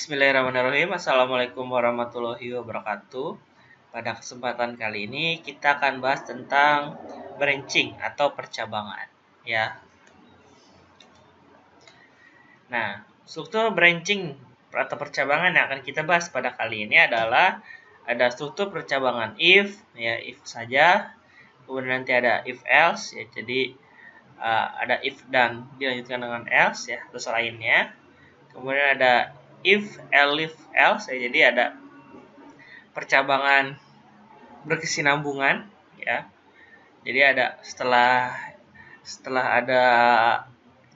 Bismillahirrahmanirrahim. Assalamualaikum warahmatullahi wabarakatuh. Pada kesempatan kali ini kita akan bahas tentang branching atau percabangan, ya. Nah, struktur branching atau percabangan yang akan kita bahas pada kali ini adalah ada struktur percabangan if, ya, if saja. Kemudian nanti ada if else, ya. Jadi ada if dan dilanjutkan dengan else, ya, terus lainnya. Kemudian ada if, elif, else, ya. Jadi ada percabangan berkesinambungan, ya. Jadi ada setelah ada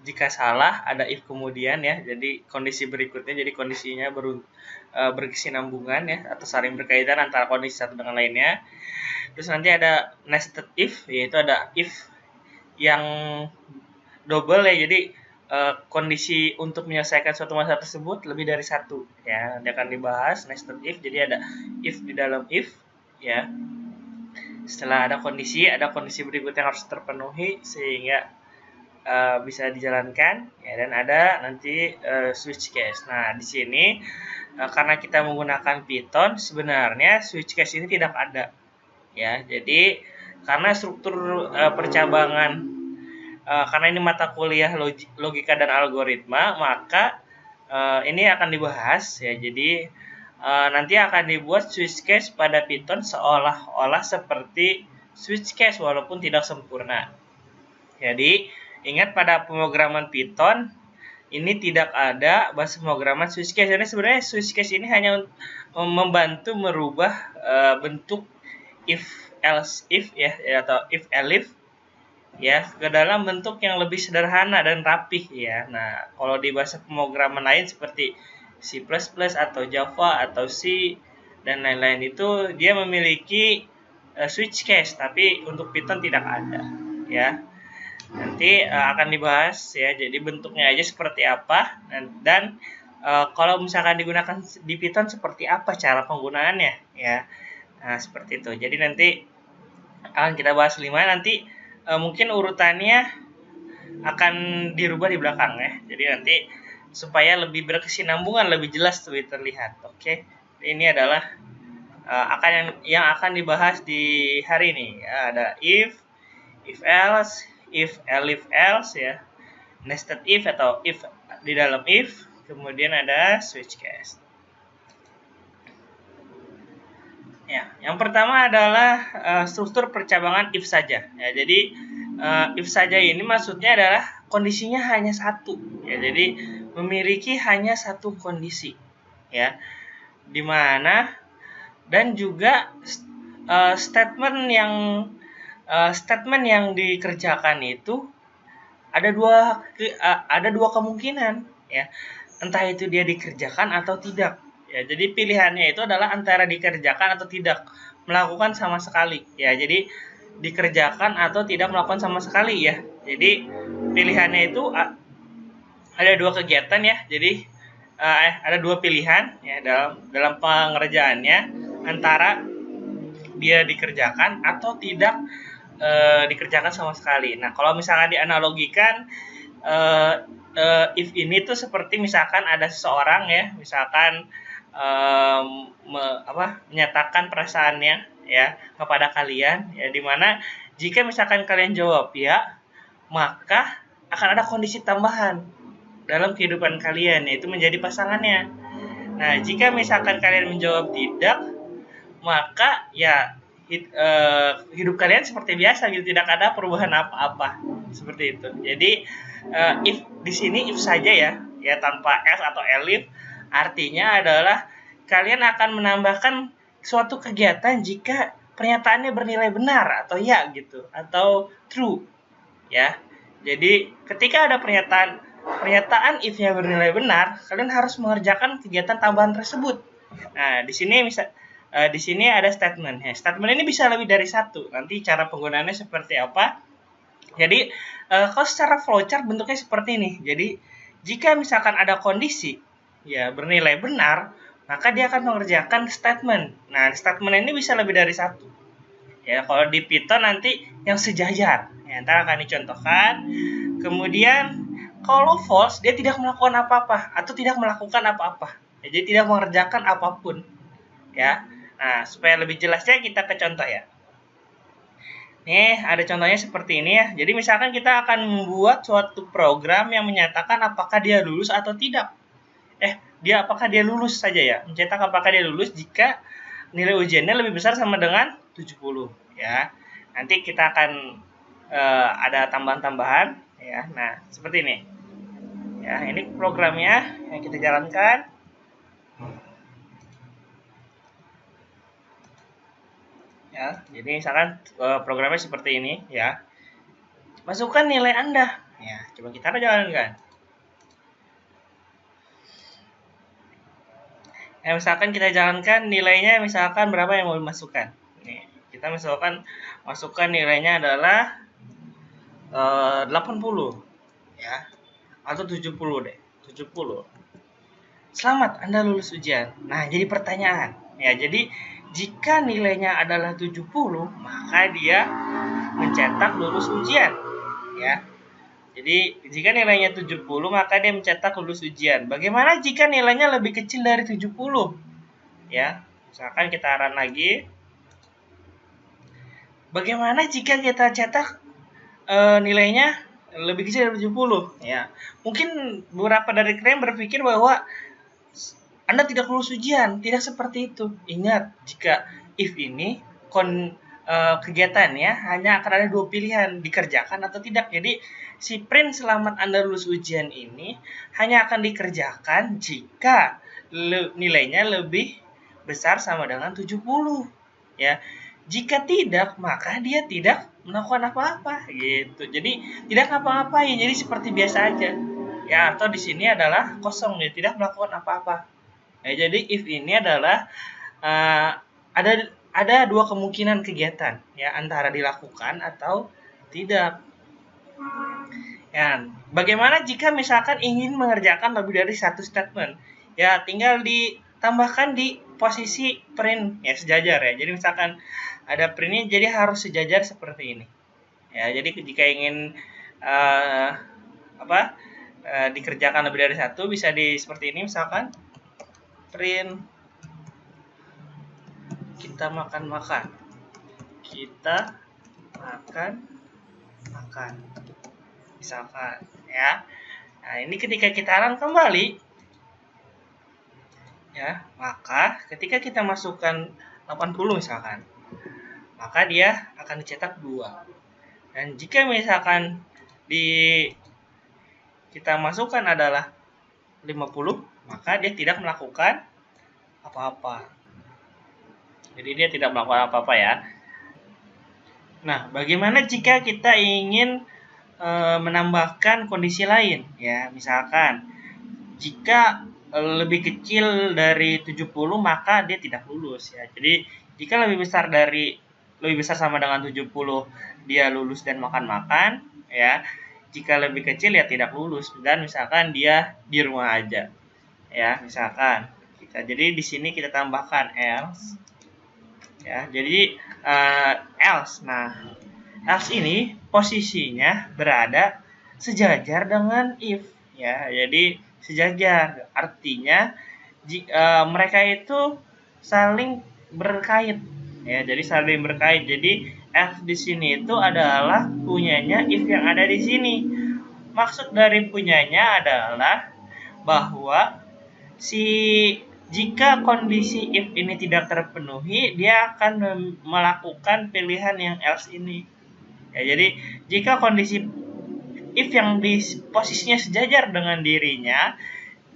jika salah ada if kemudian, ya. Jadi kondisi berikutnya, jadi kondisinya berkesinambungan, ya, atau saling berkaitan antara kondisi satu dengan lainnya. Terus nanti ada nested if, yaitu ada if yang double, ya. Jadi kondisi untuk menyelesaikan suatu masalah tersebut lebih dari satu, ya. Nanti akan dibahas nested if. Jadi ada if di dalam if, ya. Setelah ada kondisi berikutnya yang harus terpenuhi sehingga bisa dijalankan, ya. Dan ada nanti switch case. Nah, di sini karena kita menggunakan Python, sebenarnya switch case ini tidak ada, ya. Jadi karena struktur percabangan, karena ini mata kuliah logika dan algoritma, maka ini akan dibahas, ya. Jadi nanti akan dibuat switch case pada Python seolah-olah seperti switch case walaupun tidak sempurna. Jadi ingat, pada pemrograman Python ini tidak ada bahasa pemrograman switch case. Jadi sebenarnya switch case ini hanya membantu merubah bentuk if else if, ya, atau if elif, ya, ke dalam bentuk yang lebih sederhana dan rapih, ya. Nah, kalau di bahasa pemrograman lain seperti C++ atau Java atau C dan lain-lain itu dia memiliki switch case, tapi untuk Python tidak ada, ya. Nanti akan dibahas, ya. Jadi bentuknya aja seperti apa, dan kalau misalkan digunakan di Python seperti apa cara penggunaannya, ya. Nah, seperti itu. Jadi nanti akan kita bahas 5. Nanti mungkin urutannya akan dirubah di belakang, ya. Jadi nanti supaya lebih berkesinambungan, lebih jelas, lebih terlihat. Oke. Ini adalah yang akan dibahas di hari ini, ya. Ada if else, if elif else, ya. Nested if atau if di dalam if, kemudian ada switch case. Ya, yang pertama adalah struktur percabangan if saja, ya. Jadi if saja ini maksudnya adalah kondisinya hanya satu, ya. Jadi memiliki hanya satu kondisi, ya, dimana dan juga statement yang dikerjakan itu ada dua kemungkinan, ya. Entah itu dia dikerjakan atau tidak, ya. Jadi pilihannya itu adalah antara dikerjakan atau tidak melakukan sama sekali, ya. Jadi dikerjakan atau tidak melakukan sama sekali, ya. Jadi pilihannya itu ada dua kegiatan, ya. Jadi ada dua pilihan, ya, dalam pengerjaannya, antara dia dikerjakan atau tidak dikerjakan sama sekali. Nah, kalau misalnya dianalogikan, if ini tuh seperti misalkan ada seseorang, ya, misalkan menyatakan perasaannya, ya, kepada kalian, ya, dimana jika misalkan kalian jawab ya, maka akan ada kondisi tambahan dalam kehidupan kalian, yaitu menjadi pasangannya. Nah, jika misalkan kalian menjawab tidak, maka ya hidup kalian seperti biasa, gitu, tidak ada perubahan apa-apa, seperti itu. Jadi if di sini if saja, ya, tanpa else atau elif, artinya adalah kalian akan menambahkan suatu kegiatan jika pernyataannya bernilai benar atau ya, gitu, atau true, ya. Jadi ketika ada pernyataan if-nya bernilai benar, kalian harus mengerjakan kegiatan tambahan tersebut. Nah, di sini ada statement. Ya, statement ini bisa lebih dari satu. Nanti cara penggunaannya seperti apa? Jadi kalau secara flowchart bentuknya seperti ini. Jadi jika misalkan ada kondisi, ya, bernilai benar, maka dia akan mengerjakan statement. Nah, statement ini bisa lebih dari satu, ya. Kalau di Python nanti yang sejajar, ya, ntar akan dicontohkan. Kemudian kalau false, dia tidak melakukan apa-apa atau tidak melakukan apa-apa. Ya, jadi tidak mengerjakan apapun. Ya. Nah, supaya lebih jelasnya kita ke contoh ya. Nih, ada contohnya seperti ini ya. Jadi misalkan kita akan membuat suatu program yang menyatakan apakah dia lulus atau tidak. Apakah dia lulus saja ya. Mencetak apakah dia lulus jika nilai ujiannya lebih besar sama dengan 70 ya. Nanti kita akan ada tambahan-tambahan ya. Nah, seperti ini. Ya, ini programnya yang kita jalankan. Ya, jadi misalkan programnya seperti ini ya. Masukkan nilai Anda. Ya, coba kita jalankan. Ya, misalkan kita jalankan nilainya misalkan berapa yang mau dimasukkan. Nih, kita masukkan nilainya adalah 80 ya. Atau 70 deh. 70. Selamat, Anda lulus ujian. Nah, jadi pertanyaan. Ya, jadi jika nilainya adalah 70, maka dia mencetak lulus ujian. Ya. Jadi, jika nilainya 70, maka dia mencetak lulus ujian. Bagaimana jika nilainya lebih kecil dari 70? Ya, misalkan kita run lagi. Bagaimana jika kita cetak nilainya lebih kecil dari 70? Ya, mungkin beberapa dari kalian berpikir bahwa Anda tidak lulus ujian. Tidak seperti itu. Ingat, jika if ini kegiatannya hanya akan ada dua pilihan, dikerjakan atau tidak. Jadi si print selamat Anda lulus ujian ini hanya akan dikerjakan jika nilainya lebih besar sama dengan 70 ya. Jika tidak, maka dia tidak melakukan apa-apa gitu. Jadi tidak ngapa-ngapain, jadi seperti biasa aja. Ya, atau di sini adalah kosong, dia tidak melakukan apa-apa. Ya, jadi if ini adalah ada dua kemungkinan kegiatan ya, antara dilakukan atau tidak. Ya, bagaimana jika misalkan ingin mengerjakan lebih dari satu statement? Ya, tinggal ditambahkan di posisi print ya, sejajar ya. Jadi misalkan ada printnya, jadi harus sejajar seperti ini. Ya, jadi jika ingin dikerjakan lebih dari satu, bisa seperti ini misalkan print kita makan misalkan ya. Nah, ini ketika kita run kembali ya, maka ketika kita masukkan 80 misalkan, maka dia akan dicetak 2. Dan jika misalkan kita masukkan adalah 50, maka dia tidak melakukan apa-apa. Jadi dia tidak melakukan apa-apa ya. Nah, bagaimana jika kita ingin menambahkan kondisi lain ya, misalkan jika lebih kecil dari 70 maka dia tidak lulus ya. Jadi jika lebih besar sama dengan 70 dia lulus dan makan ya. Jika lebih kecil ya tidak lulus, dan misalkan dia di rumah aja ya, misalkan jadi di sini kita tambahkan else ya. Jadi else. Nah, else ini posisinya berada sejajar dengan if ya. Jadi sejajar artinya mereka itu saling berkait ya. Jadi saling berkait. Jadi if di sini itu adalah punyanya if yang ada di sini. Maksud dari punyanya adalah bahwa jika kondisi if ini tidak terpenuhi, dia akan melakukan pilihan yang else ini. Ya, jadi jika kondisi if yang di posisinya sejajar dengan dirinya,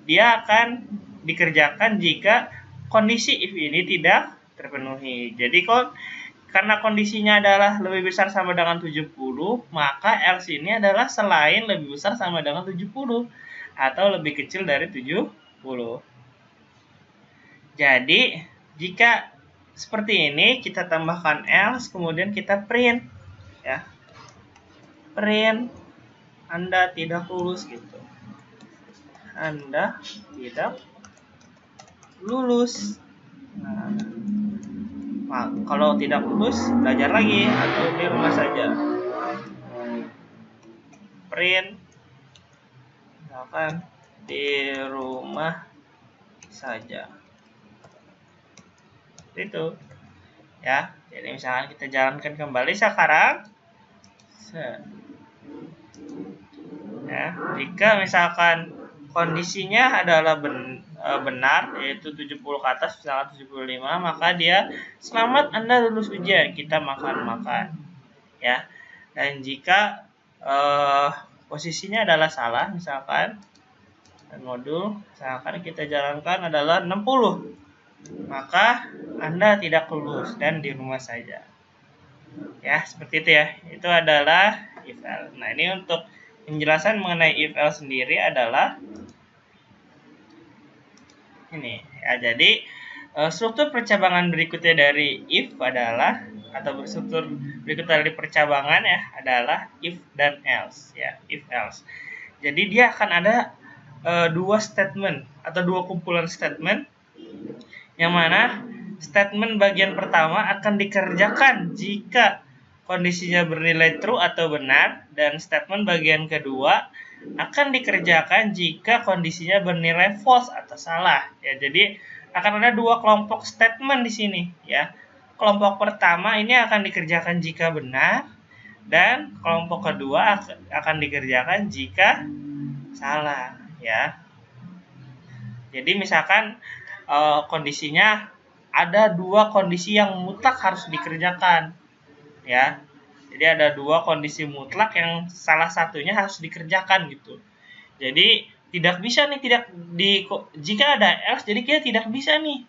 dia akan dikerjakan jika kondisi if ini tidak terpenuhi. Jadi karena kondisinya adalah lebih besar sama dengan 70, maka else ini adalah selain lebih besar sama dengan 70 atau lebih kecil dari 70. Jadi, jika seperti ini, kita tambahkan else, kemudian kita print. Ya. Print, Anda tidak lulus gitu. Anda tidak lulus. Nah, kalau tidak lulus, belajar lagi atau di rumah saja. Print, misalkan di rumah saja. Itu ya. Jadi misalkan kita jalankan kembali sekarang. Ya, jika misalkan kondisinya adalah benar, yaitu 70 ke atas, misalkan 75, maka dia selamat Anda lulus ujian, kita makan-makan. Ya. Dan jika posisinya adalah salah, misalkan modul misalkan kita jalankan adalah 60, maka Anda tidak lulus dan di rumah saja. Ya, seperti itu ya. Itu adalah if else. Nah, ini untuk penjelasan mengenai if else sendiri adalah ini ya. Jadi struktur percabangan berikutnya dari if adalah, atau struktur berikutnya dari percabangan ya, adalah if dan else ya, if else. Jadi dia akan ada dua statement atau dua kumpulan statement, yang mana statement bagian pertama akan dikerjakan jika kondisinya bernilai true atau benar, dan statement bagian kedua akan dikerjakan jika kondisinya bernilai false atau salah ya. Jadi akan ada dua kelompok statement di sini ya. Kelompok pertama ini akan dikerjakan jika benar, dan kelompok kedua akan dikerjakan jika salah ya. Jadi misalkan kondisinya ada dua kondisi yang mutlak harus dikerjakan ya. Jadi ada dua kondisi mutlak yang salah satunya harus dikerjakan gitu. Jadi tidak bisa nih jika ada else, jadi kita tidak bisa nih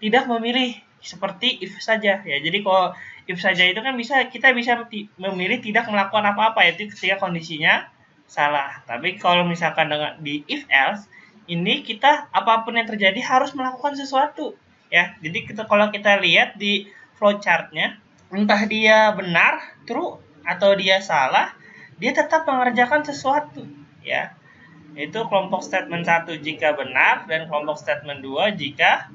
tidak memilih seperti if saja ya. Jadi kalau if saja itu kan kita bisa memilih tidak melakukan apa-apa, yaitu ketika kondisinya salah. Tapi kalau misalkan di if else ini, kita apapun yang terjadi harus melakukan sesuatu ya. Jadi kalau kita lihat di flowchartnya, entah dia benar, true, atau dia salah, dia tetap mengerjakan sesuatu ya. Itu kelompok statement 1 jika benar, dan kelompok statement 2 jika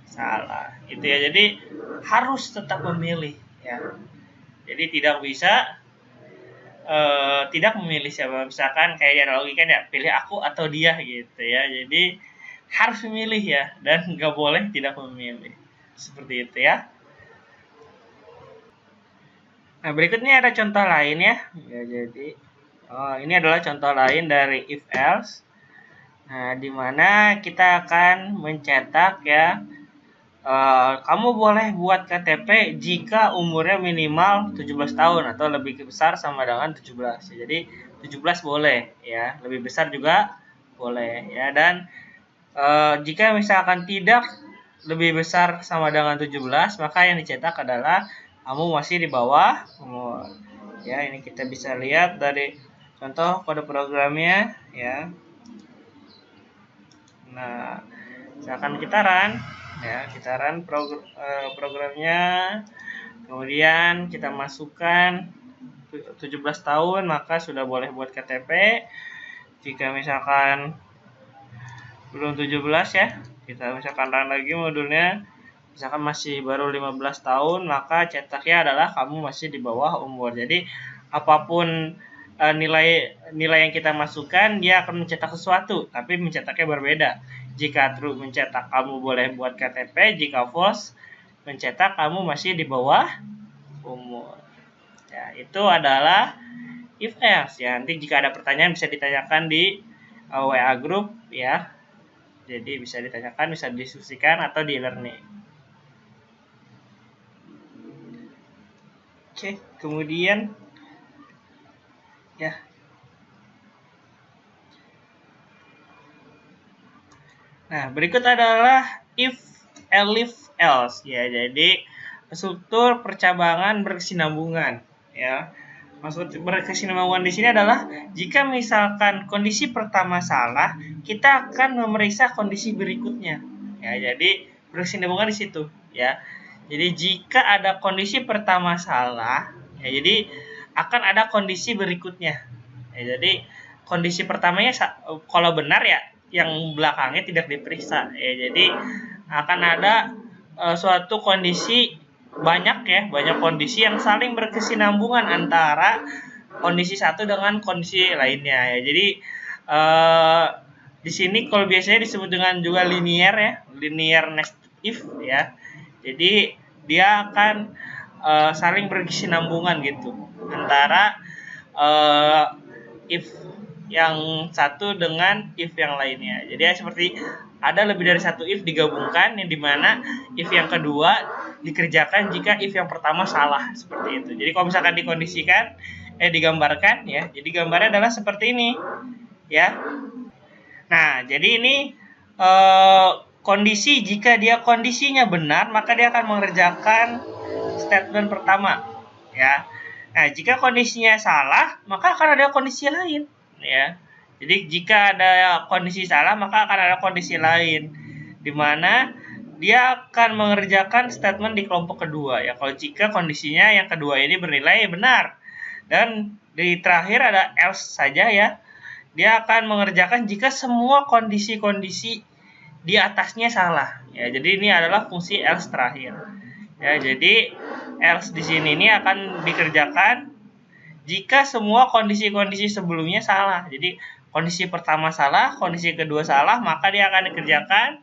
salah. Itu ya. Jadi harus tetap memilih ya. Jadi tidak bisa tidak memilih siapa, misalkan kayak analogikan ya, pilih aku atau dia gitu ya. Jadi harus memilih ya, dan nggak boleh tidak memilih, seperti itu ya. Nah, berikutnya ada contoh lain ya. Jadi ini adalah contoh lain dari if else. Nah, di mana kita akan mencetak ya, kamu boleh buat KTP jika umurnya minimal 17 tahun atau lebih besar sama dengan 17. Jadi 17 boleh ya, lebih besar juga boleh ya. Dan jika misalkan tidak lebih besar sama dengan 17, maka yang dicetak adalah kamu masih di bawah umur. Ya, ini kita bisa lihat dari contoh kode programnya ya. Nah, misalkan kita run ya, kita run programnya, kemudian kita masukkan 17 tahun, maka sudah boleh buat KTP. Jika misalkan belum 17 ya, kita misalkan run lagi modulnya, misalkan masih baru 15 tahun, maka cetaknya adalah kamu masih di bawah umur. Jadi apapun nilai yang kita masukkan, dia akan mencetak sesuatu, tapi mencetaknya berbeda. Jika true mencetak kamu boleh buat KTP, jika false mencetak kamu masih di bawah umur. Ya, itu adalah if else ya. Nanti jika ada pertanyaan bisa ditanyakan di WA group ya. Jadi bisa ditanyakan, bisa didiskusikan atau di learning. Oke, kemudian ya. Nah, berikut adalah if, elif, else ya. Jadi struktur percabangan berkesinambungan ya. Maksud berkesinambungan di sini adalah jika misalkan kondisi pertama salah, kita akan memeriksa kondisi berikutnya. Ya, jadi berkesinambungan di situ ya. Jadi jika ada kondisi pertama salah, ya jadi akan ada kondisi berikutnya. Ya, jadi kondisi pertamanya kalau benar ya, yang belakangnya tidak diperiksa ya. Jadi akan ada suatu kondisi banyak kondisi yang saling berkesinambungan antara kondisi satu dengan kondisi lainnya ya. Jadi di sini kalau biasanya disebut dengan juga linear ya, linear nested if ya. Jadi dia akan saling berkesinambungan gitu antara if yang satu dengan if yang lainnya. Jadi seperti ada lebih dari satu if digabungkan, yang dimana if yang kedua dikerjakan jika if yang pertama salah, seperti itu. Jadi kalau misalkan dikondisikan, digambarkan ya. Jadi gambarnya adalah seperti ini ya. Nah, jadi ini kondisi, jika dia kondisinya benar, maka dia akan mengerjakan statement pertama ya. Nah, jika kondisinya salah, maka akan ada kondisi lain ya. Jadi jika ada kondisi salah, maka akan ada kondisi lain di mana dia akan mengerjakan statement di kelompok kedua ya. Kalau jika kondisinya yang kedua ini bernilai benar, dan di terakhir ada else saja ya. Dia akan mengerjakan jika semua kondisi-kondisi di atasnya salah ya. Jadi ini adalah fungsi else terakhir ya. Jadi else di sini ini akan dikerjakan jika semua kondisi-kondisi sebelumnya salah. Jadi kondisi pertama salah, kondisi kedua salah, maka dia akan dikerjakan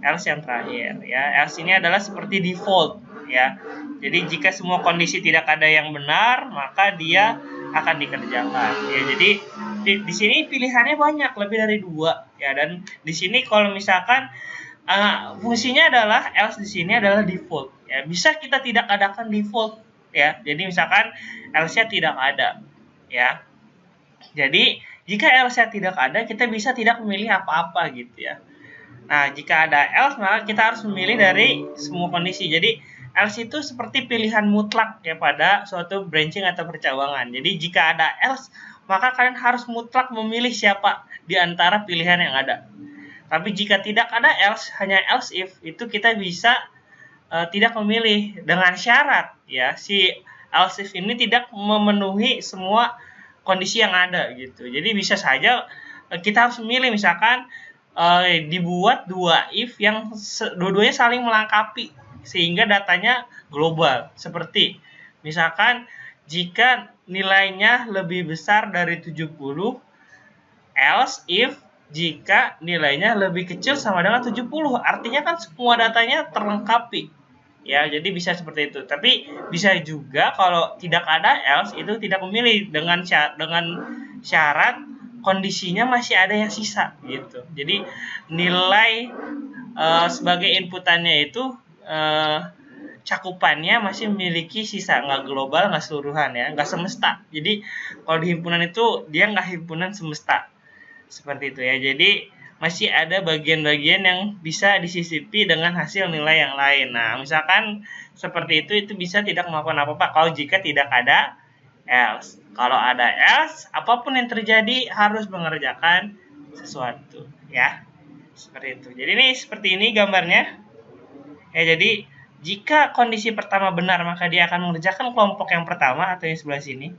else yang terakhir ya. Else ini adalah seperti default ya. Jadi jika semua kondisi tidak ada yang benar, maka dia akan dikerjakan ya. Jadi di sini pilihannya banyak, lebih dari 2 ya. Dan di sini kalau misalkan fungsinya adalah else di sini adalah default ya. Bisa kita tidak adakan default ya. Jadi misalkan else-nya tidak ada ya. Jadi jika else-nya tidak ada, kita bisa tidak memilih apa-apa gitu ya. Nah, jika ada else, maka kita harus memilih dari semua kondisi. Jadi else itu seperti pilihan mutlak ya pada suatu branching atau percabangan. Jadi jika ada else, maka kalian harus mutlak memilih siapa di antara pilihan yang ada. Tapi jika tidak ada else, hanya else if, itu kita bisa tidak memilih dengan syarat ya. Si else if ini tidak memenuhi semua kondisi yang ada gitu. Jadi bisa saja kita harus memilih, misalkan dibuat 2 if yang dua-duanya saling melengkapi sehingga datanya global. Seperti misalkan jika nilainya lebih besar dari 70, else if jika nilainya lebih kecil sama dengan 70. Artinya kan semua datanya terlengkapi ya. Jadi bisa seperti itu. Tapi bisa juga kalau tidak ada else, itu tidak memilih dengan syarat kondisinya masih ada yang sisa gitu. Jadi nilai sebagai inputannya itu cakupannya masih memiliki sisa, nggak global, nggak seluruhan ya, nggak semesta. Jadi kalau di himpunan itu dia nggak himpunan semesta seperti itu ya. Jadi masih ada bagian-bagian yang bisa disisipi dengan hasil nilai yang lain. Nah, misalkan seperti itu bisa tidak melakukan apa-apa kalau jika tidak ada else. Kalau ada else, apapun yang terjadi harus mengerjakan sesuatu ya. Seperti itu. Jadi ini seperti ini gambarnya. Ya, jadi jika kondisi pertama benar, maka dia akan mengerjakan kelompok yang pertama atau yang sebelah sini.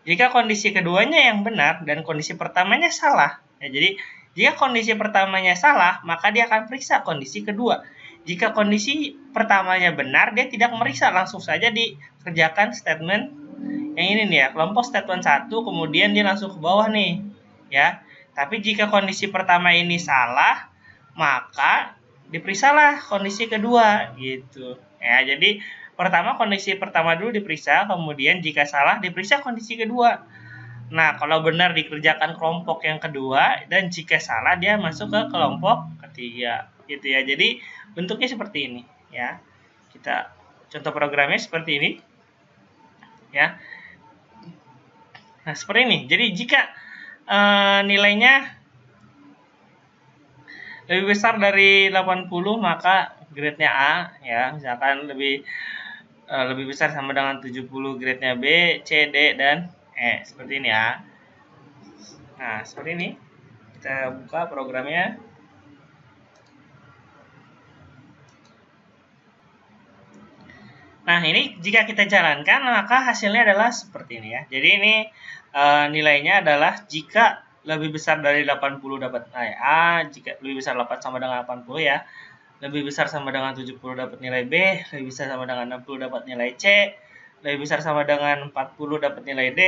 Jika kondisi keduanya yang benar dan kondisi pertamanya salah, ya, jadi jika kondisi pertamanya salah, maka dia akan periksa kondisi kedua. Jika kondisi pertamanya benar, dia tidak meriksa, langsung saja dikerjakan statement yang ini nih ya, kelompok statement 1, kemudian dia langsung ke bawah nih ya. Tapi jika kondisi pertama ini salah, maka diperiksalah kondisi kedua gitu ya. Jadi pertama kondisi pertama dulu diperiksa, kemudian jika salah diperiksa kondisi kedua. Nah, kalau benar dikerjakan kelompok yang kedua, dan jika salah dia masuk ke kelompok ketiga gitu ya. Jadi bentuknya seperti ini ya. Kita contoh programnya seperti ini ya. Nah, seperti ini. Jadi jika nilainya lebih besar dari 80, maka grade-nya A ya. Misalkan lebih besar sama dengan 70, grade-nya B, C, D, dan E. Seperti ini ya. Nah, seperti ini. Kita buka programnya. Nah, ini jika kita jalankan, maka hasilnya adalah seperti ini ya. Jadi ini nilainya adalah jika lebih besar dari 80 dapat nilai A, jika lebih besar 8 sama dengan 80 ya. Lebih besar sama dengan 70 dapat nilai B, lebih besar sama dengan 60 dapat nilai C, lebih besar sama dengan 40 dapat nilai D,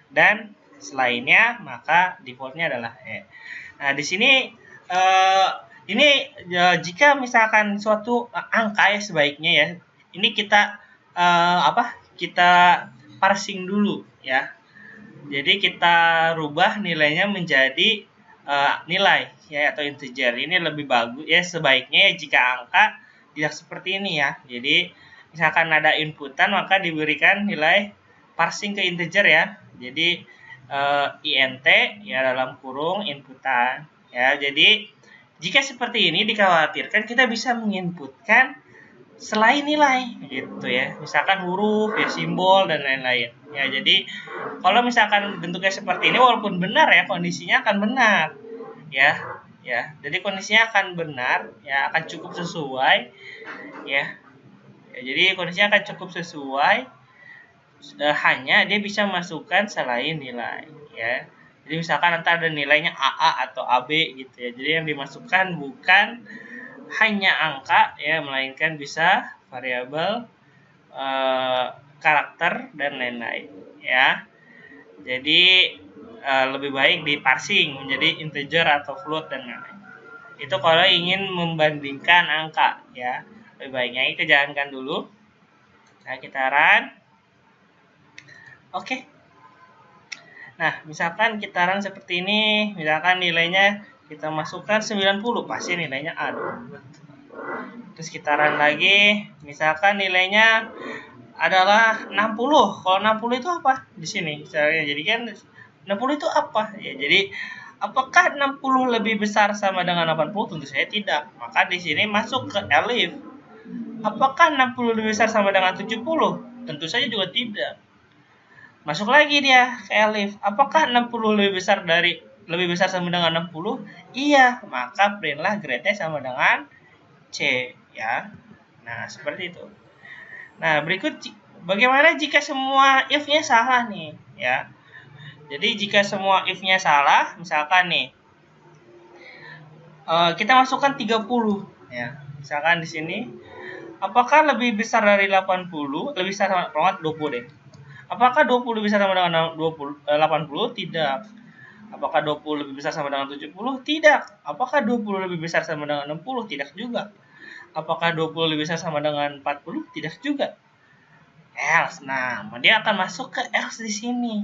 dan selainnya maka defaultnya adalah E. Nah, di sini ini jika misalkan suatu angka ya sebaiknya ya, ini kita kita parsing dulu ya. Jadi kita rubah nilainya menjadi nilai ya atau integer. Ini lebih bagus ya, sebaiknya ya jika angka tidak seperti ini ya. Jadi misalkan ada inputan maka diberikan nilai parsing ke integer ya. Jadi int ya dalam kurung inputan ya. Jadi jika seperti ini dikhawatirkan kita bisa menginputkan selain nilai gitu ya, misalkan huruf ya, simbol dan lain-lain ya. Jadi kalau misalkan bentuknya seperti ini walaupun benar ya, kondisinya akan benar ya. Jadi kondisinya akan benar ya, akan cukup sesuai ya. Jadi kondisinya akan cukup sesuai, hanya dia bisa masukkan selain nilai ya. Jadi misalkan nanti ada nilainya AA atau AB gitu ya. Jadi yang dimasukkan bukan hanya angka ya, melainkan bisa variabel, karakter dan lain-lain ya. Jadi lebih baik diparsing menjadi integer atau float dan lain-lain. Itu kalau ingin membandingkan angka ya. Lebih baiknya kita jalankan dulu. Nah, kita run. Oke. Nah, misalkan kita run seperti ini, misalkan nilainya kita masukkan 90, pasti nilainya A dong. Terus kita run lagi, misalkan nilainya adalah 60. Kalau 60 itu apa? Di sini caranya. Jadi kan 60 itu apa? Ya, jadi apakah 60 lebih besar sama dengan 80? Tentu saja tidak. Maka di sini masuk ke elif. Apakah 60 lebih besar sama dengan 70? Tentu saja juga tidak. Masuk lagi dia ke elif. Apakah 60 lebih besar sama dengan 60? Iya, maka printlah grade-nya sama dengan C ya. Nah, seperti itu. Nah, berikut bagaimana jika semua if-nya salah nih ya. Jadi jika semua if-nya salah, misalkan nih kita masukkan 30 ya. Misalkan di sini apakah lebih besar dari 80? Lebih besar sama 20 deh. Apakah 20 lebih besar sama dengan 80? Tidak. Apakah 20 lebih besar sama dengan 70? Tidak. Apakah 20 lebih besar sama dengan 60? Tidak juga. Apakah 20 lebih besar sama dengan 40? Tidak juga. Else. Nah, dia akan masuk ke else di sini.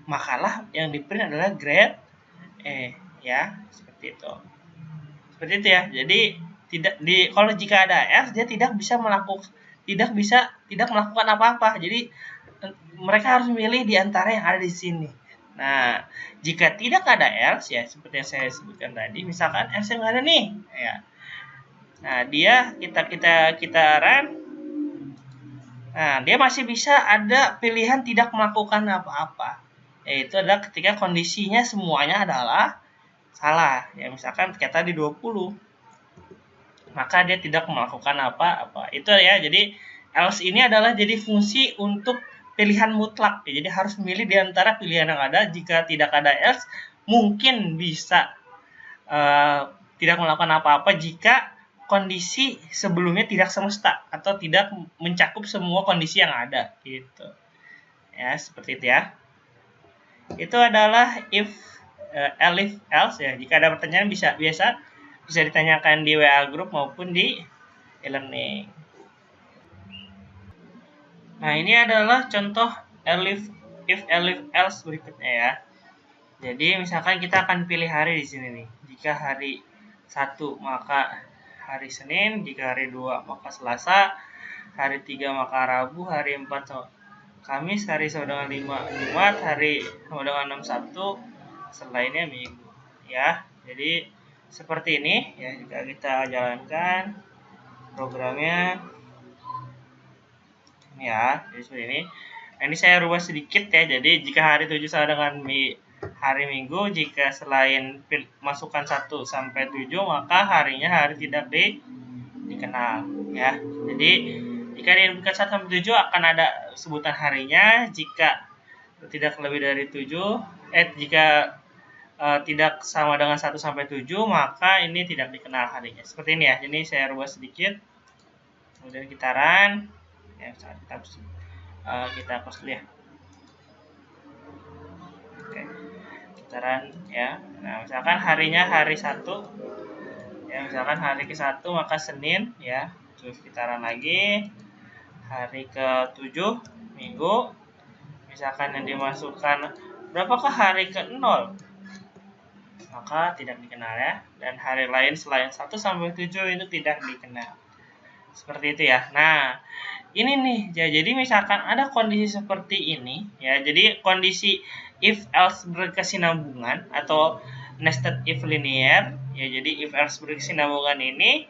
Makalah yang di print adalah grade E ya, seperti itu. Seperti itu ya. Jadi kalau jika ada else dia tidak melakukan apa-apa. Jadi mereka harus memilih di antara yang ada di sini. Nah, jika tidak ada else ya seperti yang saya sebutkan tadi, misalkan else yang ada nih ya. Nah, dia kita run. Nah, dia masih bisa ada pilihan tidak melakukan apa-apa. Yaitu adalah ketika kondisinya semuanya adalah salah. Ya, misalkan kayak tadi 20. Maka dia tidak melakukan apa-apa. Itu ya. Jadi else ini adalah jadi fungsi untuk pilihan mutlak. Ya, jadi harus memilih di antara pilihan yang ada. Jika tidak ada else, mungkin bisa tidak melakukan apa-apa jika kondisi sebelumnya tidak semesta atau tidak mencakup semua kondisi yang ada gitu. Ya, seperti itu ya. Itu adalah if, elif, else ya. Jika ada pertanyaan bisa ditanyakan di WA group maupun di e-learning. Nah, ini adalah contoh if, elif, else berikutnya ya. Jadi misalkan kita akan pilih hari di sini nih. Jika hari 1 maka hari Senin, jika hari 2 maka Selasa, hari 3 maka Rabu, hari 4 Kamis, hari sama dengan 5 Jumat, hari sama dengan 6 Sabtu, selainnya Minggu ya. Jadi seperti ini ya, jika kita jalankan programnya ini ya, jadi seperti ini. Nah, ini saya rubah sedikit ya. Jadi jika hari 7 sama dengan hari Minggu, jika selain masukkan 1 sampai 7 maka harinya hari tidak dikenal ya. Jadi jika diinputkan 1 sampai 7 akan ada sebutan harinya. Jika tidak lebih dari 7 jika tidak sama dengan 1 sampai 7 maka ini tidak dikenal harinya. Seperti ini ya. Jadi saya rubah sedikit. Kemudian kita run ya, kita hapus dulu ya. Oke. putaran ya. Nah, misalkan harinya hari 1 ya, misalkan hari ke-1 maka Senin ya, terus putaran lagi hari ke-7 Minggu, misalkan yang dimasukkan berapakah hari ke-0 maka tidak dikenal ya, dan hari lain selain 1 sampai 7 itu tidak dikenal. Seperti itu ya. Nah, ini nih, jadi misalkan ada kondisi seperti ini ya, jadi kondisi if else berkesinambungan atau nested if linear ya, jadi if else berkesinambungan ini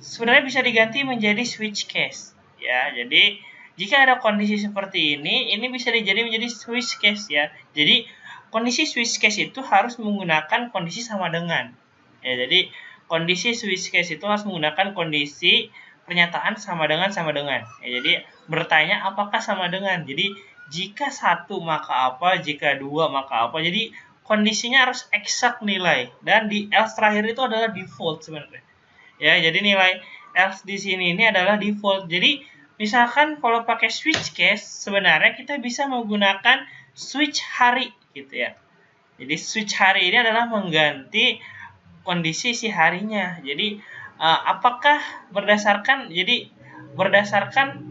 sebenarnya bisa diganti menjadi switch case ya. Jadi jika ada kondisi seperti ini bisa dijadi menjadi switch case ya. Jadi kondisi switch case itu harus menggunakan kondisi sama dengan ya. Jadi kondisi switch case itu harus menggunakan kondisi pernyataan sama dengan ya. Jadi bertanya apakah sama dengan. Jadi jika 1 maka apa, jika 2 maka apa. Jadi kondisinya harus eksak nilai, dan di else terakhir itu adalah default sebenarnya. Ya, jadi nilai else di sini ini adalah default. Jadi misalkan kalau pakai switch case sebenarnya kita bisa menggunakan switch hari gitu ya. Jadi switch hari ini adalah mengganti kondisi si harinya. Jadi apakah berdasarkan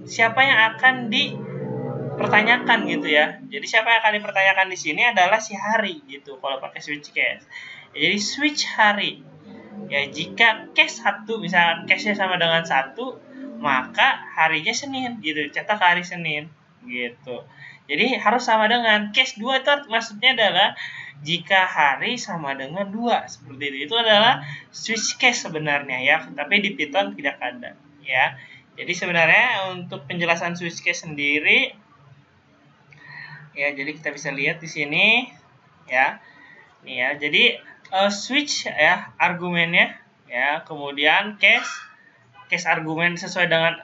siapa yang akan dipertanyakan gitu ya. Jadi siapa yang akan dipertanyakan di sini adalah si hari gitu kalau pakai switch case. Jadi switch hari. Ya, jika case 1 misalnya case-nya sama dengan 1, maka harinya Senin gitu. Cetak hari Senin gitu. Jadi harus sama dengan. Case 2 itu maksudnya adalah jika hari sama dengan 2, seperti itu. Itu adalah switch case sebenarnya ya, tapi di Python tidak ada ya. Jadi sebenarnya untuk penjelasan switch case sendiri ya, jadi kita bisa lihat di sini ya. Nih ya, jadi switch ya argumennya ya, kemudian case argumen sesuai dengan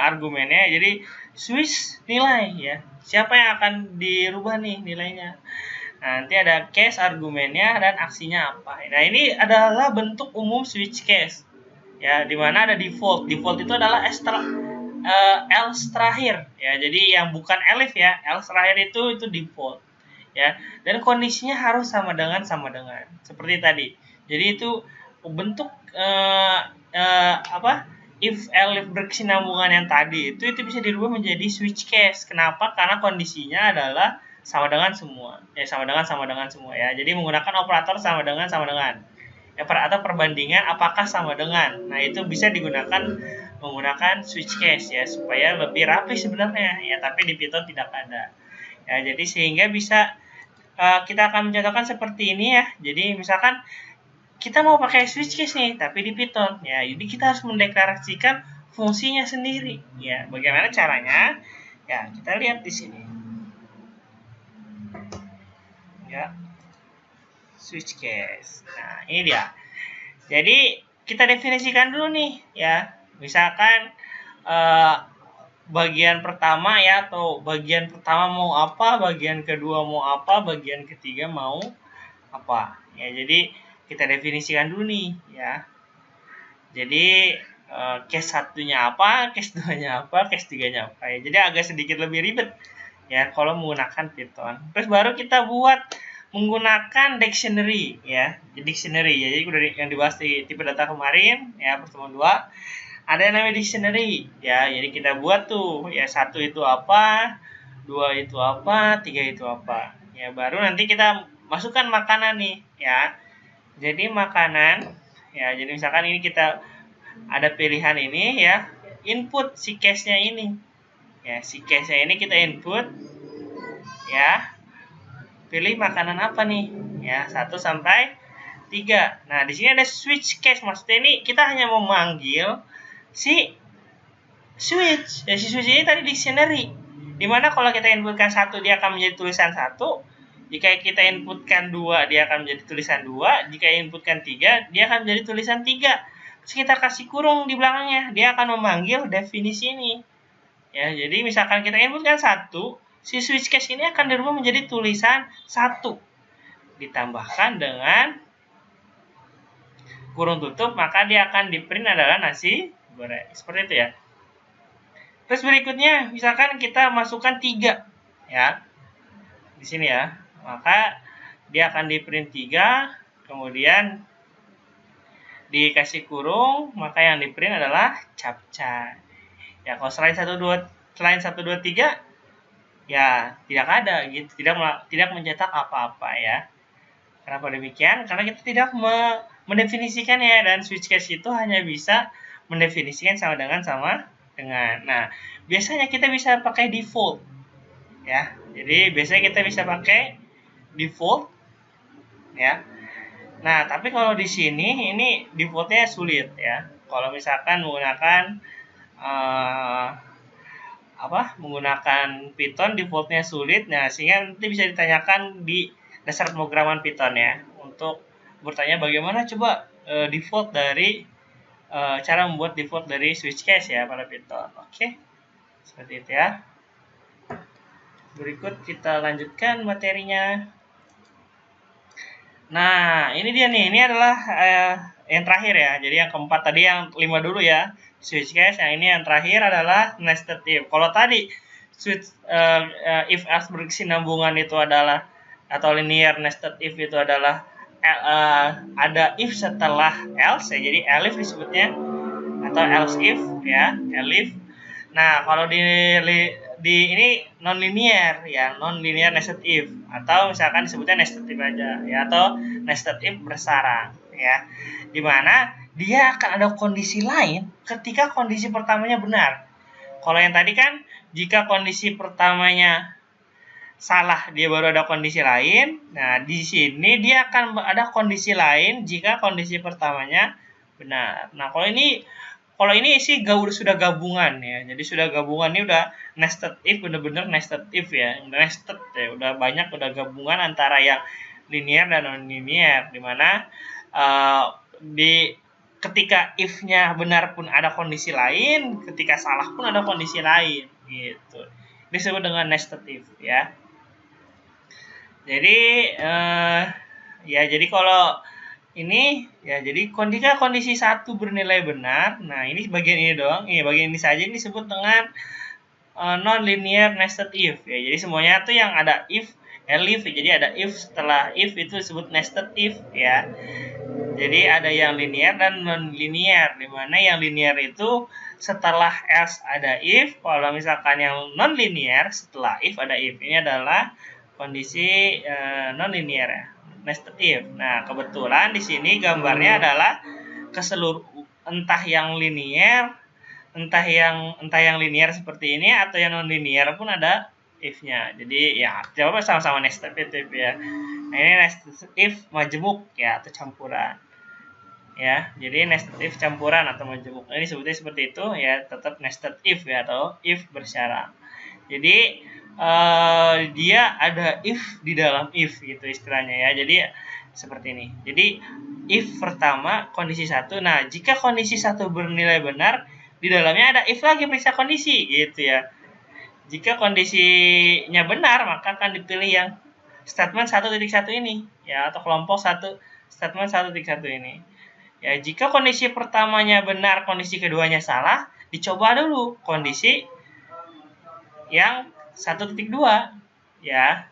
argumennya. Jadi switch nilai ya, siapa yang akan dirubah nih nilainya. Nanti ada case argumennya dan aksinya apa. Nah, ini adalah bentuk umum switch case ya, dimana ada default. Default itu adalah else terakhir ya, jadi yang bukan elif ya, else terakhir itu default ya, dan kondisinya harus sama dengan seperti tadi. Jadi itu bentuk if elif berkesinambungan yang tadi itu bisa dirubah menjadi switch case. Kenapa? Karena kondisinya adalah sama dengan semua ya, sama dengan semua ya. Jadi menggunakan operator sama dengan ya, atau perbandingan apakah sama dengan. Nah, itu bisa digunakan menggunakan switch case ya, supaya lebih rapi sebenarnya ya, tapi di Python tidak ada ya. Jadi sehingga bisa kita akan mencontohkan seperti ini ya. Jadi misalkan kita mau pakai switch case nih, tapi di Python ya, jadi kita harus mendeklarasikan fungsinya sendiri ya. Bagaimana caranya ya, kita lihat di sini ya, switch case. Nah, ini dia. Jadi kita definisikan dulu nih ya. Misalkan bagian pertama ya, atau bagian pertama mau apa, bagian kedua mau apa, bagian ketiga mau apa ya. Jadi kita definisikan dulu nih ya. Jadi case 1-nya apa, case 2-nya apa, case 3-nya apa ya. Jadi agak sedikit lebih ribet ya kalau menggunakan Python. Terus baru kita buat menggunakan dictionary ya. Dictionary ya, jadi udah yang dibahas di tipe data kemarin ya, pertemuan 2. Ada yang namanya dictionary ya, jadi kita buat tuh ya, 1 itu apa, 2 itu apa, 3 itu apa ya. Baru nanti kita masukkan makanan nih ya. Jadi makanan ya, jadi misalkan ini kita ada pilihan ini ya, input si case-nya ini ya, si case-nya ini kita input ya, pilih makanan apa nih ya, 1 sampai 3. Nah, di sini ada switch case, maksudnya ini kita hanya memanggil si switch ya. Si switch ini tadi dictionary, dimana kalau kita inputkan 1 dia akan menjadi tulisan 1, jika kita inputkan 2 dia akan menjadi tulisan 2, jika inputkan 3 dia akan menjadi tulisan 3. Terus kita kasih kurung di belakangnya, dia akan memanggil definisi ini ya. Jadi misalkan kita inputkan 1, si switch case ini akan dirubah menjadi tulisan 1 ditambahkan dengan kurung tutup, maka dia akan di print adalah nasi goreng, seperti itu ya. Terus berikutnya misalkan kita masukkan 3 ya di sini ya, maka dia akan di print 3, kemudian dikasih kurung, maka yang di print adalah captcha. Ya, kalau selain 1 2 3 ya tidak ada gitu, tidak mencetak apa-apa ya. Kenapa demikian? Karena kita tidak mendefinisikan ya, dan switch case itu hanya bisa mendefinisikan sama dengan. Nah, biasanya kita bisa pakai default ya. Jadi biasanya kita bisa pakai default ya. Nah, tapi kalau di sini ini defaultnya sulit ya. Kalau misalkan menggunakan menggunakan Python defaultnya sulit, nah sehingga nanti bisa ditanyakan di dasar pemrograman Python ya, untuk bertanya bagaimana coba default dari cara membuat default dari switch case ya pada Python. Oke, seperti itu ya. Berikut kita lanjutkan materinya. Nah, ini dia nih, ini adalah yang terakhir ya. Jadi yang keempat tadi, yang 5 dulu ya, switch case. Yang ini yang terakhir adalah nested if. Kalau tadi switch if else berkesinambungan itu adalah, atau linear nested if itu adalah ada if setelah else ya, jadi elif disebutnya, atau else if ya, elif. Nah, kalau di ini non linear ya, non linear nested if, atau misalkan disebutnya nested if aja ya, atau nested if bersarang ya, dimana dia akan ada kondisi lain ketika kondisi pertamanya benar. Kalau yang tadi kan jika kondisi pertamanya salah dia baru ada kondisi lain. Nah, di sini dia akan ada kondisi lain jika kondisi pertamanya benar. Nah, kalau ini sih sudah gabungan ya. Jadi sudah gabungan, ini udah nested if, bener-bener nested if ya. Nested ya, udah banyak, udah gabungan antara yang linear dan non linear, dimana ketika if-nya benar pun ada kondisi lain, ketika salah pun ada kondisi lain gitu. Disebut dengan nested if ya. Jadi jadi kalau ini ya, jadi ketika kondisi 1 bernilai benar, nah ini bagian ini doang, bagian ini saja ini disebut dengan non-linear nested if ya. Jadi semuanya tuh yang ada if, elif, jadi ada if setelah if itu disebut nested if ya. Jadi ada yang linear dan non-linear, dimana yang linear itu setelah else ada if, kalau misalkan yang non-linear setelah if ada if. Ini adalah kondisi non-linear ya, nested if. Nah, kebetulan di sini gambarnya adalah entah yang linear, entah yang linear seperti ini, atau yang non-linear pun ada if-nya. Jadi ya jawabnya sama-sama nested if ya. Nah, ini nested if majemuk ya, atau campuran. Ya, jadi nested if campuran atau majemuk. Ini sebutnya seperti itu ya, tetap nested if ya, atau if bersyarat. Jadi dia ada if di dalam if gitu istilahnya ya. Jadi seperti ini. Jadi if pertama kondisi 1. Nah, jika kondisi 1 bernilai benar, di dalamnya ada if lagi periksa kondisi gitu ya. Jika kondisinya benar, maka akan dipilih yang statement 1.1 ini ya, atau kelompok 1 statement 1.1 ini. Ya, jika kondisi pertamanya benar, kondisi keduanya salah, dicoba dulu kondisi yang 1.2 ya,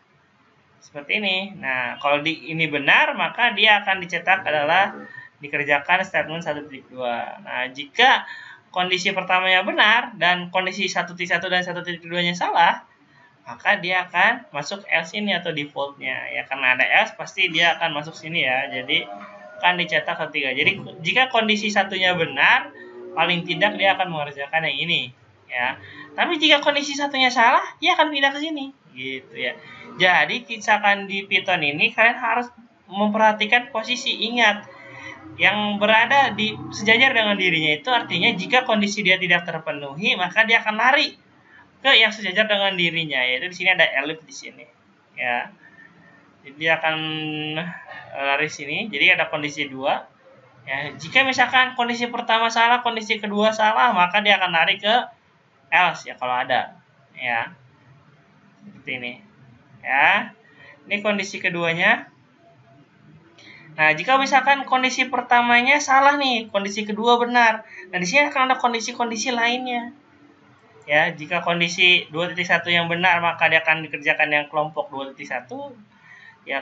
seperti ini. Nah, kalau ini benar, maka dia akan dicetak adalah dikerjakan statement 1.2. Nah, jika kondisi pertamanya benar dan kondisi 1.1 dan 1.2-nya salah, maka dia akan masuk else ini atau defaultnya ya, karena ada else pasti dia akan masuk sini ya. Jadi akan dicetak ketiga. Jadi jika kondisi satunya benar, paling tidak dia akan mengerjakan yang ini ya. Tapi jika kondisi satunya salah, dia akan pindah ke sini gitu ya. Jadi misalkan di Python ini kalian harus memperhatikan posisi. Ingat, yang berada di sejajar dengan dirinya itu artinya jika kondisi dia tidak terpenuhi, maka dia akan lari ke yang sejajar dengan dirinya, yaitu di sini ada elif di sini ya. Jadi dia akan lari sini. Jadi ada kondisi 2 ya. Jika misalkan kondisi pertama salah, kondisi kedua salah, maka dia akan lari ke else ya, kalau ada ya, seperti ini ya. Ini kondisi keduanya. Nah, jika misalkan kondisi pertamanya salah nih, kondisi kedua benar, nah di sini akan ada kondisi-kondisi lainnya ya. Jika kondisi 2.1 yang benar, maka dia akan dikerjakan yang kelompok 2.1. Ya,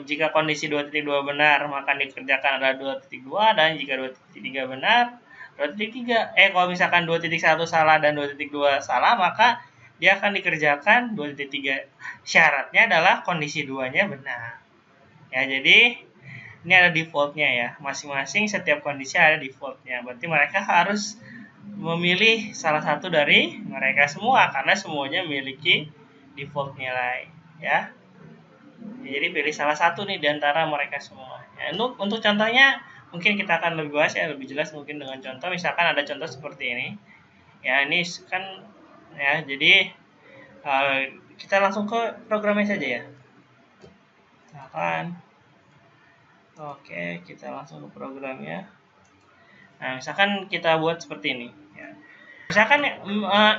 jika kondisi 2.2 benar, maka dikerjakan adalah 2.2, dan jika 2.3 benar, 2.3. Kalau misalkan 2.1 salah dan 2.2 salah, maka dia akan dikerjakan 2.3. Syaratnya adalah kondisi 2-nya benar. Ya, jadi ini ada defaultnya ya. Masing-masing setiap kondisi ada defaultnya. Berarti mereka harus memilih salah satu dari mereka semua, karena semuanya memiliki default nilai. Ya. Jadi pilih salah satu nih di antara mereka semua. Ya, untuk contohnya mungkin kita akan lebih bahas ya, lebih jelas mungkin dengan contoh. Misalkan ada contoh seperti ini. Ya, ini kan ya, jadi kita langsung ke programnya saja ya. Misalkan oke, kita langsung ke programnya. Nah, misalkan kita buat seperti ini ya. Misalkan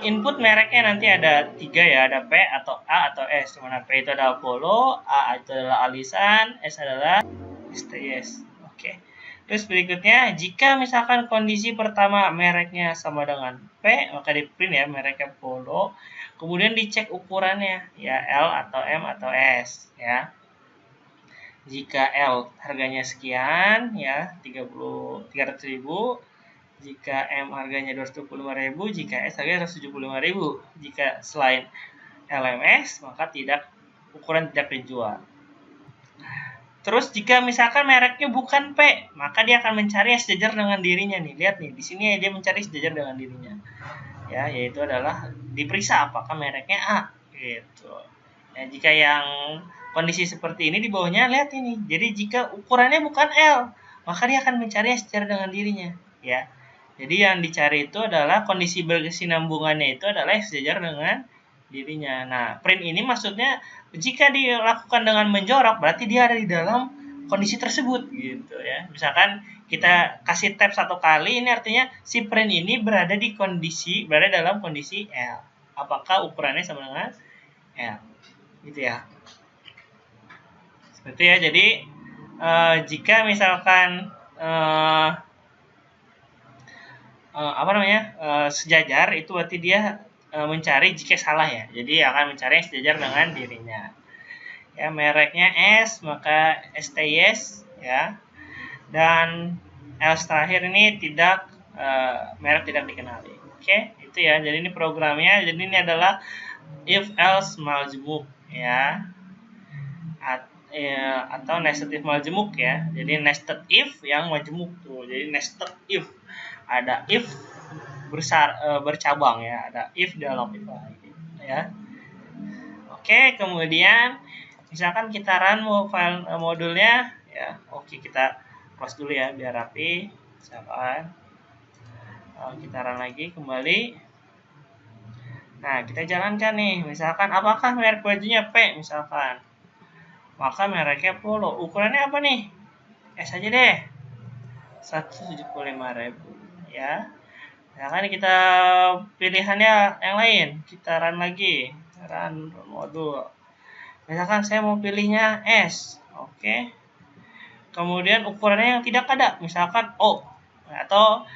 input mereknya nanti ada 3 ya, ada P atau A atau S. Dimana P itu adalah Apollo, A itu adalah Alisan, S adalah STS. Oke. Terus berikutnya, jika misalkan kondisi pertama mereknya sama dengan P, maka di print ya mereknya Apollo. Kemudian dicek ukurannya ya, L atau M atau S ya. Jika L harganya sekian ya, 300.000. Jika M harganya 225.000, jika S harganya 175.000. Jika selain LMS, maka ukuran tidak dijual. Terus jika misalkan mereknya bukan P, maka dia akan mencari yang sejajar dengan dirinya nih. Lihat nih, di sini dia mencari sejajar dengan dirinya. Ya, yaitu adalah diperiksa apakah mereknya A gitu. Ya, jika yang kondisi seperti ini di bawahnya lihat ini. Jadi jika ukurannya bukan L, maka dia akan mencari yang sejajar dengan dirinya, ya. Jadi yang dicari itu adalah kondisi berkesinambungannya itu adalah yang sejajar dengan dirinya. Nah, print ini maksudnya jika dilakukan dengan menjorok berarti dia ada di dalam kondisi tersebut gitu ya. Misalkan kita kasih tab 1 kali, ini artinya si print ini berada dalam kondisi L. Apakah ukurannya sama dengan L? Gitu ya. Seperti ya. Jadi jika misalkan sejajar, itu berarti dia mencari jika salah ya. Jadi akan mencari yang sejajar dengan dirinya. Ya, mereknya S, maka STS ya. Dan L terakhir ini merek tidak dikenali. Oke, itu ya. Jadi ini programnya. Jadi ini adalah if else majmuk ya. Atau nested if majmuk ya. Jadi nested if yang majmuk tuh. Jadi nested if. Ada if bercabang ya, ada if dalam if lagi ya. Oke, kemudian misalkan kita run file modulnya ya. Oke, kita close dulu ya biar rapi. Misalkan kita run lagi kembali. Nah, kita jalankan nih. Misalkan apakah merek bajunya P misalkan. Maka mereknya Apollo. Ukurannya apa nih? S aja deh. 175.000 ya. Nah, kan kita pilihannya yang lain. Kita run lagi. Run modul. Misalkan saya mau pilihnya S. Oke. Kemudian ukurannya yang tidak ada. Misalkan O. Atau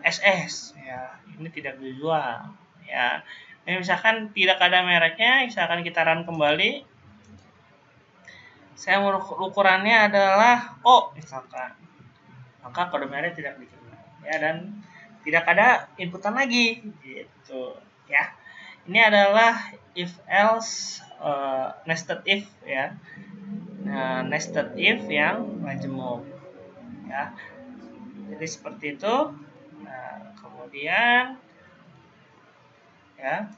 SS. Ya, ini tidak dijual. Ya. Ini misalkan tidak ada mereknya. Misalkan kita run kembali. Saya mau ukurannya adalah O. Misalkan. Maka kode merek tidak dikenal. Ya, dan tidak ada inputan lagi gitu ya. Ini adalah if else nested if ya. Nah, nested if yang majmuk ya. Jadi seperti itu. Nah, kemudian ya.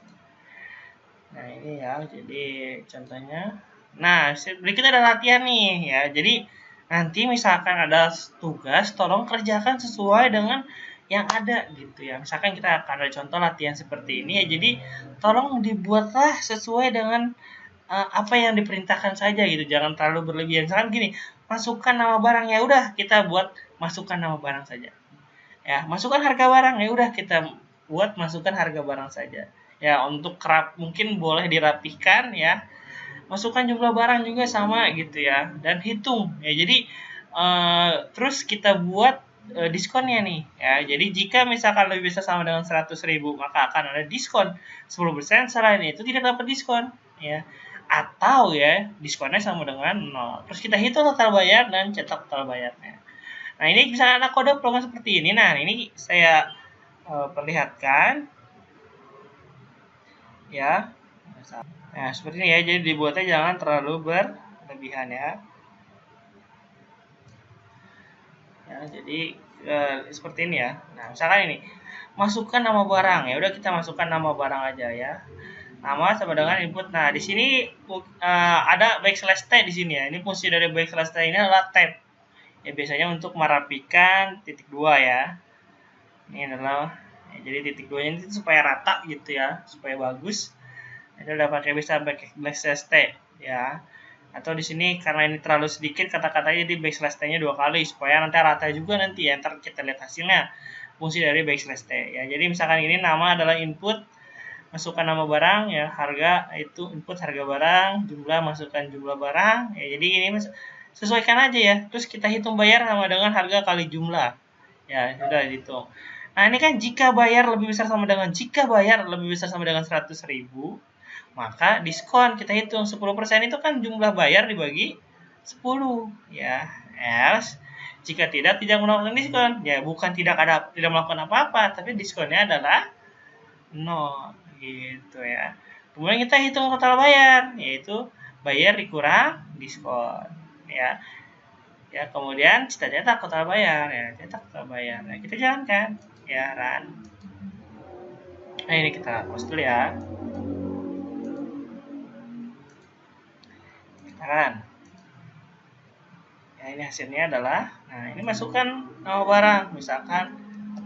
Nah, ini ya. Jadi contohnya. Nah, berikutnya ada latihan nih ya. Jadi nanti misalkan ada tugas, tolong kerjakan sesuai dengan yang ada gitu ya. Misalkan kita akan ada contoh latihan seperti ini ya. Jadi tolong dibuatlah sesuai dengan apa yang diperintahkan saja gitu. Jangan terlalu berlebihan. Misalkan gini, masukkan nama barang, ya udah kita buat masukkan nama barang saja. Ya, masukkan harga barang, ya udah kita buat masukkan harga barang saja. Ya, untuk mungkin boleh dirapihkan ya. Masukkan jumlah barang juga sama gitu ya, dan hitung ya. Jadi terus kita buat diskonnya nih ya. Jadi jika misalkan lebih besar sama dengan 100.000, maka akan ada diskon 10%. Selain itu tidak dapat diskon ya. atau ya diskonnya sama dengan 0. Terus kita hitung total bayar dan cetak total bayarnya. Nah, ini misalnya ada kode program seperti ini. Nah, ini saya perlihatkan ya. Nah, seperti ini ya. Jadi dibuatnya jangan terlalu berlebihan ya. Ya, jadi seperti ini ya. Nah, misalkan ini masukkan nama barang, ya udah kita masukkan nama barang aja ya. Nama sama dengan input. Nah, di sini ada backslash t di sini ya. Ini fungsi dari backslash t ini adalah tab. Ya, biasanya untuk merapikan titik 2 ya. Ini adalah ya, jadi titik 2-nya itu supaya rata gitu ya, supaya bagus. Itu udah bisa pakai backslash t ya. Atau di sini karena ini terlalu sedikit kata-katanya di backslash t-nya 2 kali supaya nanti rata juga nanti ya. Ntar kita lihat hasilnya. Fungsi dari backslash t ya. Jadi misalkan ini nama adalah input, masukkan nama barang ya, harga itu input harga barang, jumlah masukkan jumlah barang ya. Jadi ini sesuaikan aja ya. Terus kita hitung bayar sama dengan harga kali jumlah. Ya, sudah dihitung. Nah, ini kan jika bayar lebih besar sama dengan 100.000, maka diskon kita hitung 10% itu kan jumlah bayar dibagi 10 ya. Else jika tidak melakukan diskon. Ya, bukan tidak melakukan apa-apa, tapi diskonnya adalah 0 gitu ya. Kemudian kita hitung total bayar, yaitu bayar dikurang diskon ya. Ya, kemudian kita cetak total bayar ya, cetak total bayar. Nah, kita jalankan ya, run. Nah, ini kita close dulu ya. Kita run. Ya, ini hasilnya adalah, nah ini masukkan nama barang, misalkan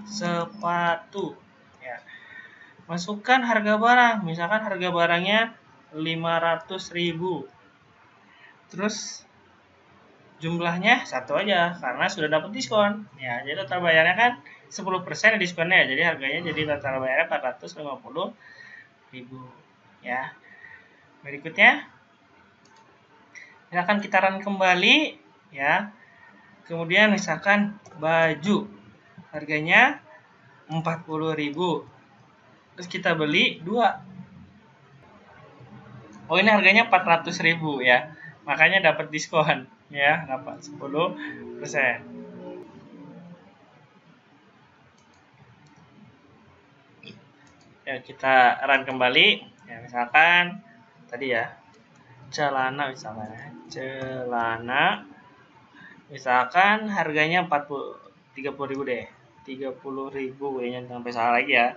sepatu ya. Masukkan harga barang, misalkan harga barangnya 500.000. Terus jumlahnya satu aja karena sudah dapat diskon ya. Jadi total bayarnya kan 10% diskonnya, jadi harganya jadi total bayarnya 450.000 ya. Berikutnya misalkan kita run kembali ya. Kemudian misalkan baju harganya 40.000. Terus kita beli 2. Oh, ini harganya 400.000 ya. Makanya dapat diskon ya, dapat 10%. Ya, kita run kembali. Ya, misalkan tadi ya, celana misalkan. Celana misalkan harganya 30.000 deh. 30.000 kayaknya sampai salah lagi ya.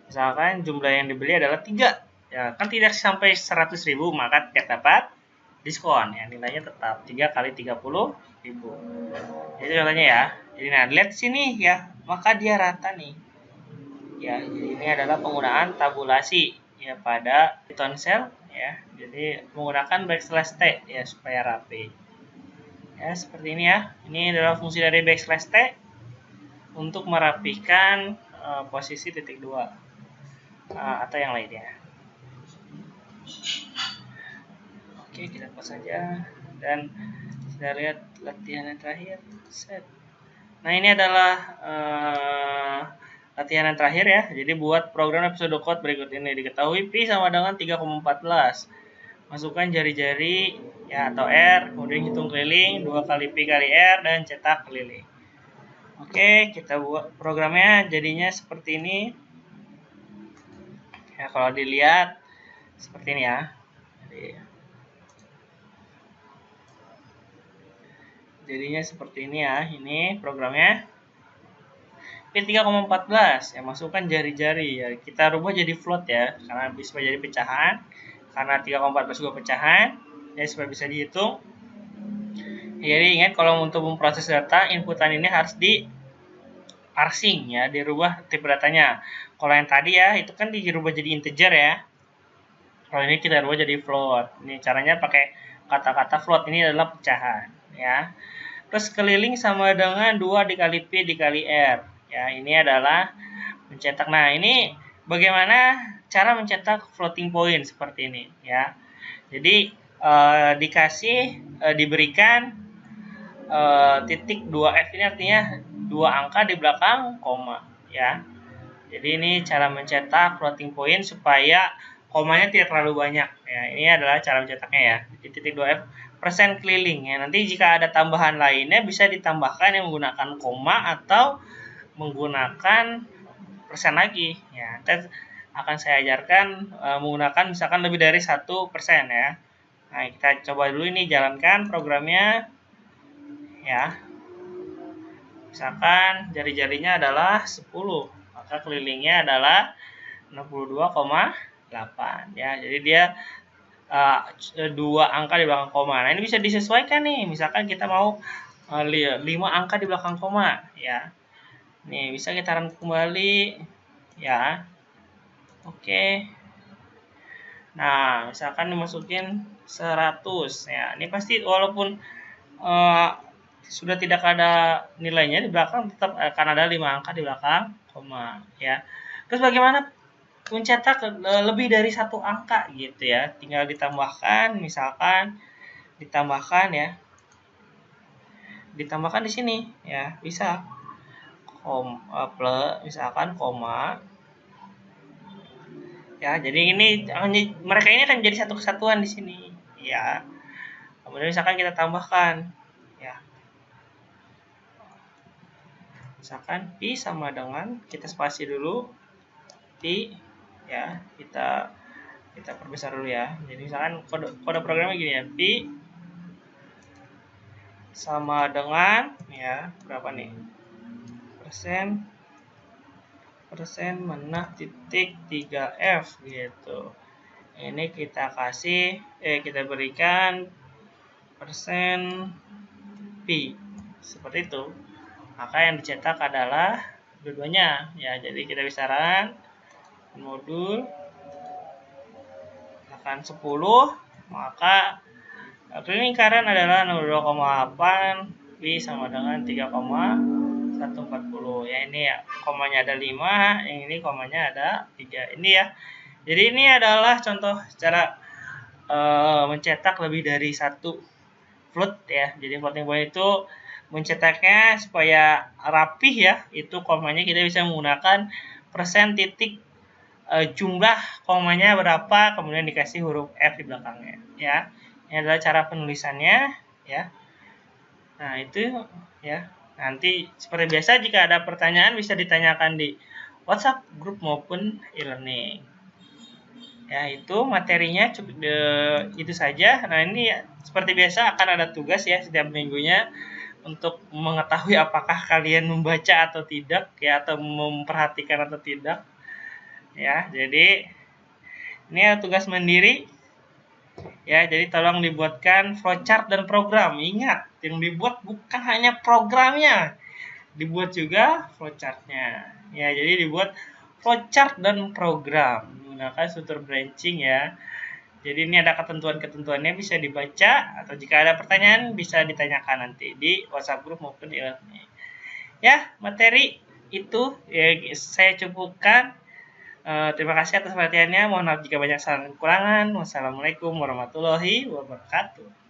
Misalkan jumlah yang dibeli adalah 3. Ya, kan tidak sampai 100.000, maka tidak dapat diskon ya, nilainya tetap 3 kali 30.000. Itu contohnya ya. Jadi nah, lihat sini ya, maka dia rata nih. Ya, jadi ini adalah penggunaan tabulasi ya pada Python shell ya. Jadi menggunakan backslash t ya supaya rapi. Ya, seperti ini ya. Ini adalah fungsi dari backslash t untuk merapikan posisi titik 2 atau yang lainnya. Oke, kita pas saja dan kita lihat latihan yang terakhir. Set. Nah, ini adalah latihan yang terakhir ya. Jadi buat program episode code berikut ini. Diketahui Pi sama dengan 3,14. Masukkan jari-jari ya atau R, kemudian hitung keliling 2 kali Pi kali R dan cetak keliling. Oke, kita buat programnya jadinya seperti ini. Ya, kalau dilihat seperti ini ya. Jadinya seperti ini ya. Ini programnya. P3,14 ya, masukkan jari-jari ya. Kita rubah jadi float ya, karena bisa jadi pecahan. Karena 3,14 juga pecahan, ya supaya bisa dihitung. Jadi ingat kalau untuk memproses data, inputan ini harus di parsing ya, dirubah tipe datanya. Kalau yang tadi ya, itu kan dirubah jadi integer ya. Kalau ini kita rubah jadi float. Ini caranya pakai kata-kata float, ini adalah pecahan ya. Terus keliling sama dengan 2 dikali P dikali R. Ya, ini adalah mencetak. Nah, ini bagaimana cara mencetak floating point seperti ini ya. Jadi diberikan titik 2F ini artinya 2 angka di belakang koma ya. Jadi ini cara mencetak floating point supaya komanya tidak terlalu banyak ya. Ini adalah cara mencetaknya ya. Di titik 2F persen keliling ya. Nanti jika ada tambahan lainnya bisa ditambahkan yang menggunakan koma atau menggunakan persen lagi ya. Nanti akan saya ajarkan menggunakan misalkan lebih dari 1% ya. Nah, kita coba dulu ini jalankan programnya ya. Misalkan jari-jarinya adalah 10, maka kelilingnya adalah 62,8 ya. Jadi dia 2 angka di belakang koma. Nah, ini bisa disesuaikan nih. Misalkan kita mau 5 angka di belakang koma ya. Nih, bisa kita run kembali ya. Oke. Nah, misalkan dimasukin 100 ya. Ini pasti walaupun sudah tidak ada nilainya di belakang, tetap akan ada 5 angka di belakang koma ya. Terus bagaimana mencetak lebih dari 1 angka gitu ya? Tinggal ditambahkan, misalkan ditambahkan ya. Ditambahkan di sini ya, bisa plus misalkan koma ya. Jadi ini mereka ini akan jadi satu kesatuan di sini ya. Kemudian misalkan kita tambahkan ya, misalkan pi sama dengan, kita spasi dulu pi ya, kita perbesar dulu ya. Jadi misalkan kode programnya gini ya, pi sama dengan ya berapa nih, persen mana titik 3F gitu. Ini kita kasih kita berikan persen pi seperti itu. Maka yang dicetak adalah dua-duanya ya. Jadi kita bisa run modul akan 10, maka lingkaran adalah 62,8 pi sama dengan 3,140 ya. Ini ya komanya ada 5, yang ini komanya ada 3 ini ya. Jadi ini adalah contoh cara mencetak lebih dari 1 float ya. Jadi floating point itu mencetaknya supaya rapih ya, itu komanya kita bisa menggunakan persen titik jumlah komanya berapa, kemudian dikasih huruf F di belakangnya ya. Ini adalah cara penulisannya ya. Nah, itu ya. Nanti seperti biasa jika ada pertanyaan bisa ditanyakan di WhatsApp grup maupun e-learning. Ya, itu materinya cukup itu saja. Nah, ini ya, seperti biasa akan ada tugas ya setiap minggunya untuk mengetahui apakah kalian membaca atau tidak ya, atau memperhatikan atau tidak ya. Jadi ini ya tugas mandiri ya. Jadi tolong dibuatkan flowchart dan program. Ingat, yang dibuat bukan hanya programnya, dibuat juga flowchartnya ya. Jadi dibuat flowchart dan program menggunakan struktur branching ya. Jadi ini ada ketentuan-ketentuannya, bisa dibaca, atau jika ada pertanyaan bisa ditanyakan nanti di WhatsApp group maupun di e-learning. Ya, materi itu ya saya cukupkan. Terima kasih atas perhatiannya. Mohon maaf jika banyak salah dan kekurangan. Wassalamualaikum warahmatullahi wabarakatuh.